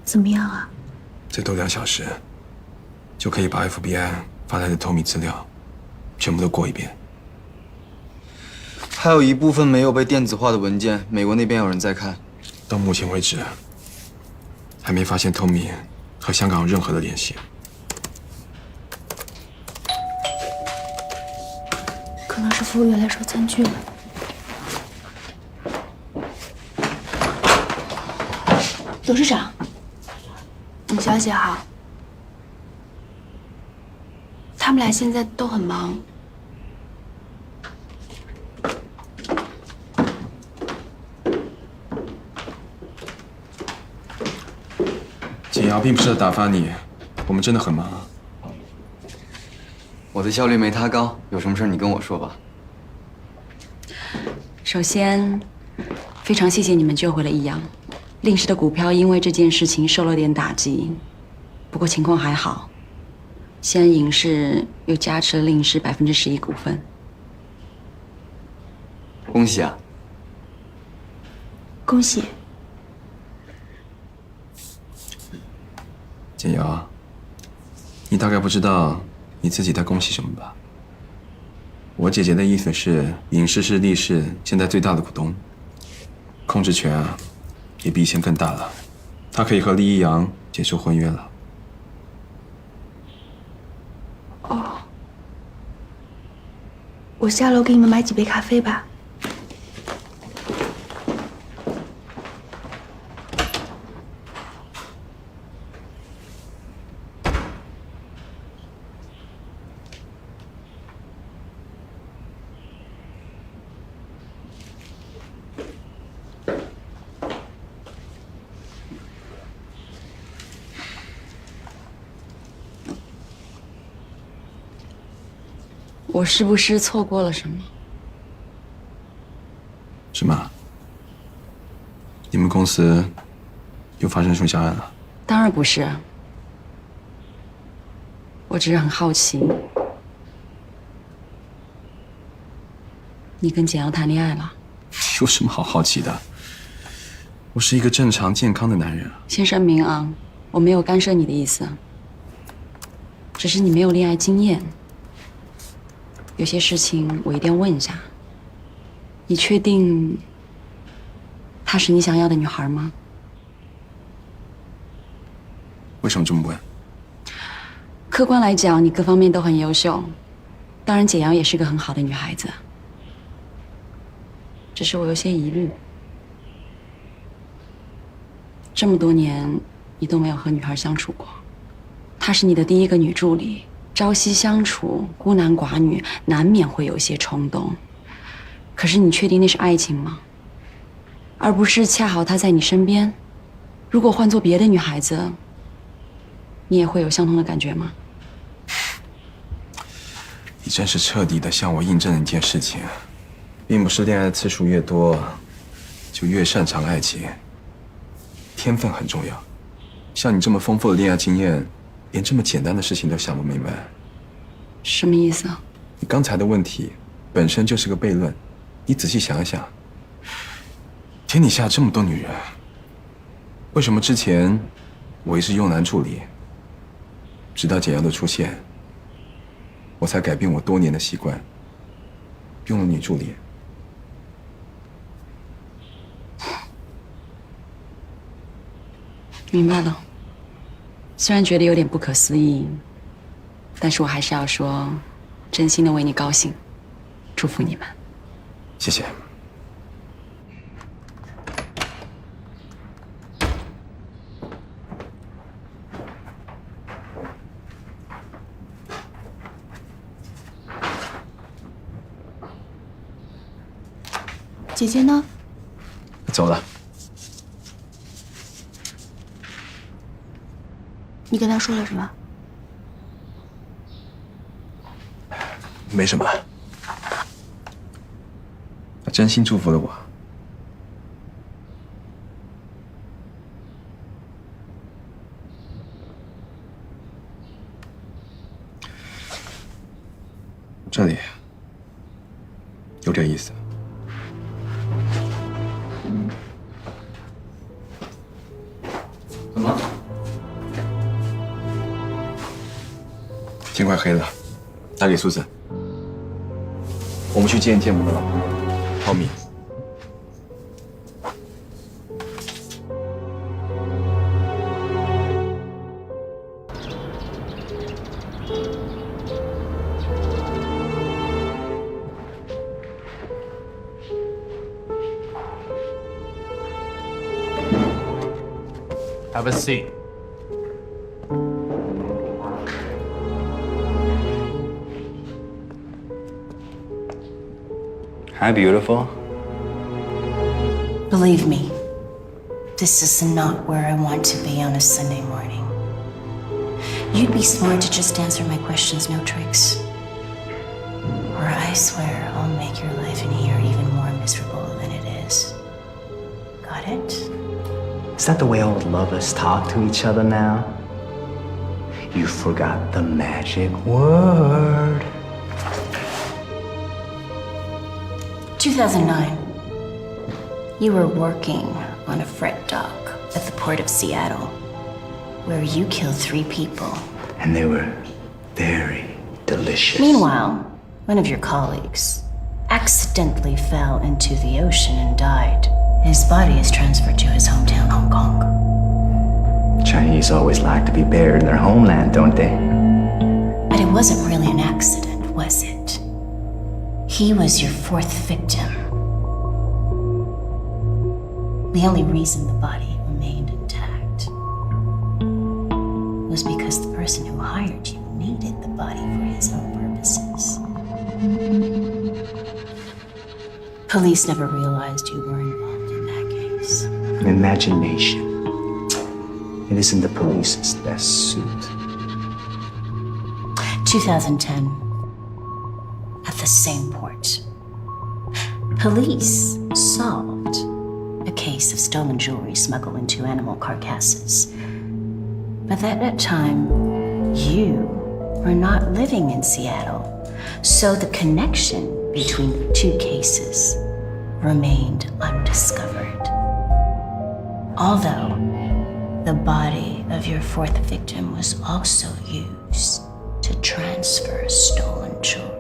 怎么样啊？再多2小时，就可以把 FBI 发来的透明资料全部都过一遍。还有一部分没有被电子化的文件，美国那边有人在看。到目前为止，还没发现透明和香港有任何的联系。可能是服务员来收餐具了。董事长，你消息好。他们俩现在都很忙。简瑶并不是在打发你，我们真的很忙。我的效率没他高，有什么事你跟我说吧。首先，非常谢谢你们救回了易阳。令氏的股票因为这件事情受了点打击，不过情况还好。西安影视又加持了令氏11%股份。恭喜啊！恭喜。简瑶，你大概不知道你自己在恭喜什么吧？我姐姐的意思是，影视是力氏现在最大的股东，控制权啊也比以前更大了，她可以和厉一阳结束婚约了。哦，我下楼给你们买几杯咖啡吧。我是不是错过了什么？什么？你们公司又发生凶杀案了？当然不是，我只是很好奇，你跟简瑶谈恋爱了？有什么好好奇的？我是一个正常健康的男人啊。先声明啊，我没有干涉你的意思，只是你没有恋爱经验。有些事情我一定要问一下，你确定她是你想要的女孩吗？为什么这么问？客观来讲，你各方面都很优秀，当然简瑶也是个很好的女孩子，只是我有些疑虑。这么多年，你都没有和女孩相处过，她是你的第一个女助理。朝夕相处，孤男寡女，难免会有些冲动。可是你确定那是爱情吗？而不是恰好他在你身边。如果换做别的女孩子，你也会有相同的感觉吗？你真是彻底的向我印证了一件事情，并不是恋爱的次数越多，就越擅长爱情。天分很重要。像你这么丰富的恋爱经验，连这么简单的事情都想不明白，什么意思啊？你刚才的问题本身就是个悖论。你仔细想一想，天底下这么多女人，为什么之前我一直用男助理，直到简瑶的出现，我才改变我多年的习惯，用了女助理？明白了。虽然觉得有点不可思议，但是我还是要说，真心的为你高兴，祝福你们。谢谢。姐姐呢？走了。你跟她说了什么？没什么。他真心祝福了我。这里有这意思。怎么？天快黑了，打给苏森，我们去见天母的老朋友汤米。Have a seat. Hi, beautiful. Believe me, this is not where I want to be on a Sunday morning. You'd be smart to just answer my questions, no tricks. Or I swear I'll make your life in here even more miserable than it is. Got it? Is that the way old lovers talk to each other now? You forgot the magic word. 2009. You were working on a freight dock at the port of Seattle, where you killed 3 people. And they were very delicious. Meanwhile, one of your colleagues accidentally fell into the ocean and died. His body is transferred to his hometown, Hong Kong. Chinese always like to be buried in their homeland, don't they? But it wasn't really an accident, was it? He was your 4th victim. The only reason the body remained intact was because the person who hired you needed the body for his own purposes. Police never realized you were involved in that case. Imagination. It isn't the police's best suit. 2010. At the same port. Police solved a case of stolen jewelry smuggled into animal carcasses. But at that time, you were not living in Seattle, so the connection between the 2 cases remained undiscovered. Although the body of your 4th victim was also used to transfer stolen jewelry.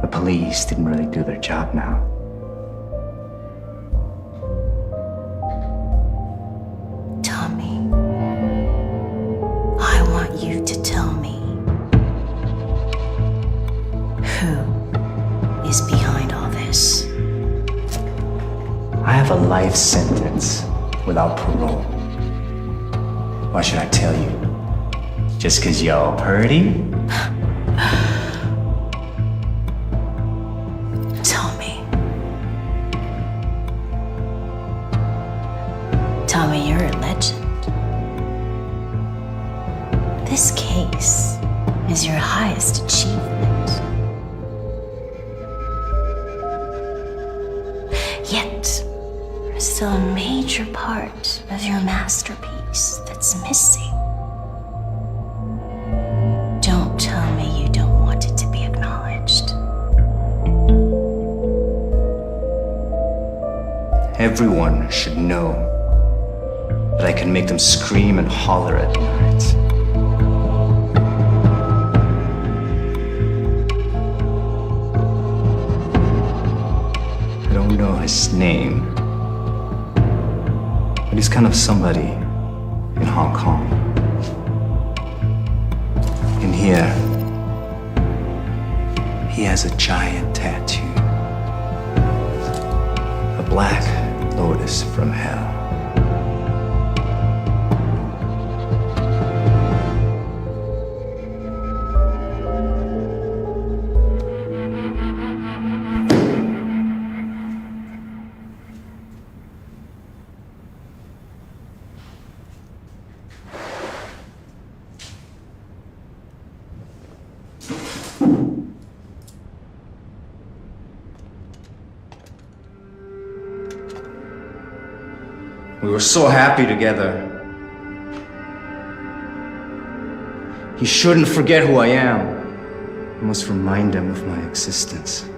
The police didn't really do their job now. Tommy, I want you to tell me who is behind all this. I have a life sentence without parole. Why should I tell you? Just 'cause y'all pretty? Tommy, you're a legend. This case is your highest achievement. Yet, there's still a major part of your masterpiece that's missing. Don't tell me you don't want it to be acknowledged. Everyone should know that I can make them scream and holler at night. I don't know his name, but he's kind of somebody in Hong Kong. In here, he has a giant tattoo. A black lotus from hell. We were so happy together. You shouldn't forget who I am. I must remind them of my existence.